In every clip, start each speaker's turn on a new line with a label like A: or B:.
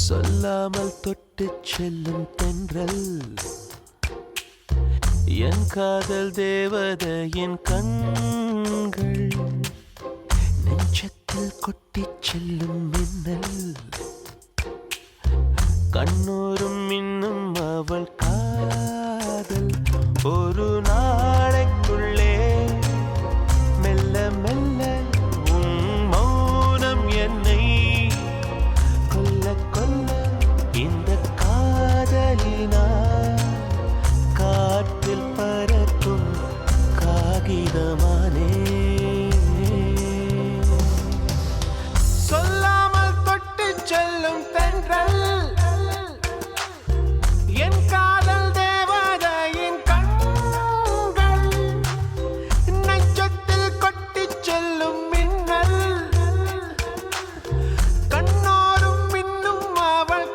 A: சொல்லாமல் தொட்டுச் செல்லும் தென்றல் என் காதல் தேவதையின் கண்கள் நெஞ்சத்தில் கொட்டிச் செல்லும் மின்னல் கண்ணோரும் இன்னும் அவள் காதல் ஒரு நாளைக்குள்ளே மெல்ல மெல்ல உன் மௌனம் என்னை கொல்ல கொல்ல இந்த காதலினால் காற்றில் பறக்கும் காகிதமானே சொல்லாமல் தொட்டு செல்லும் தென்றல் என் காதல் தேவதையின் கண்கள் நெஞ்சத்தில் கொட்டிச் செல்லும் மின்னல் கண்ணோரும் மின்னும் அவள்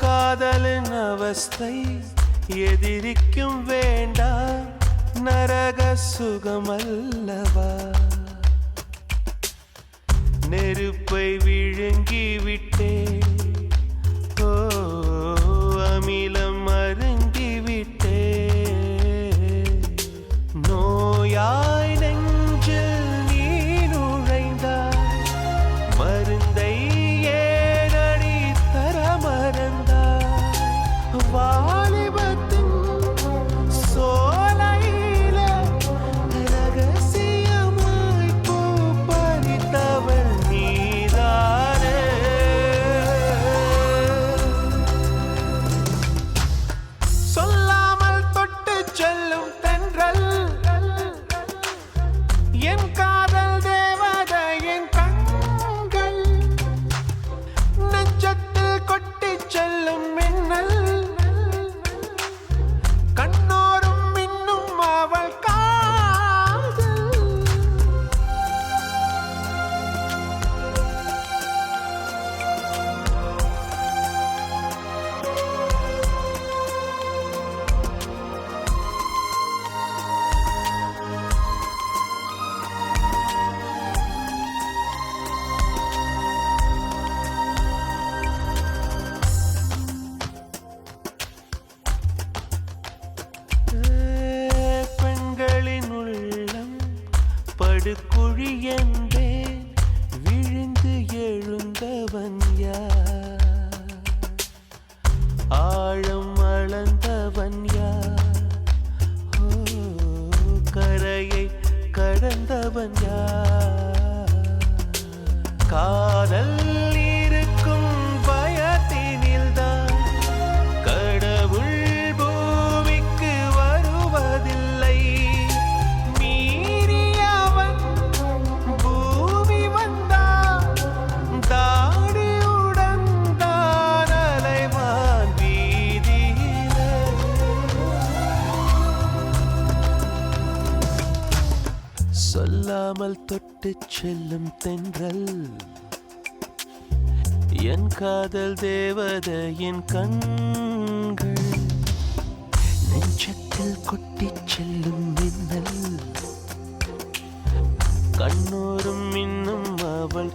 A: காதலின் அவஸ்தை எதிரிக்கும் வேண்டாம் நரக சுகமல்லவா நெருப்பை விழுங்கி விட்டே அமிலம் அருங்கி விட்டே நோயாய் நெஞ்சில் நீ நுழைந்தாய் மருந்தை வாலிபத்தின் சோலையில ரகசியமாய் பூ பறித்தவள் நீதானே சொல்லாமல் தொட்டு செல்லும் தென்றல் என் காதல் தேவதையின் கண்கள் நெஞ்சத்தில் கொட்டிச் செல்லும் மின்னல் கண்ணோரும் மின்னும் அவள் காதல் படுகுழி என்பேன் விழுந்து எழுந்தவன் யார் ஆழம் அளந்தவன் யார் கரையை கடந்தவன் யார் காதல் இருக்கும் பயத்தினில்தான் கடவுள் பூமிக்கு வருவதில்லை சொல்லாமல் தொட்டுச் செல்லும் தென்றல் என் காதல் தேவதையின் கண்கள் நெஞ்சத்தில் கொட்டிச் செல்லும் மின்னல் கண்ணோரும் இன்னும் அவள்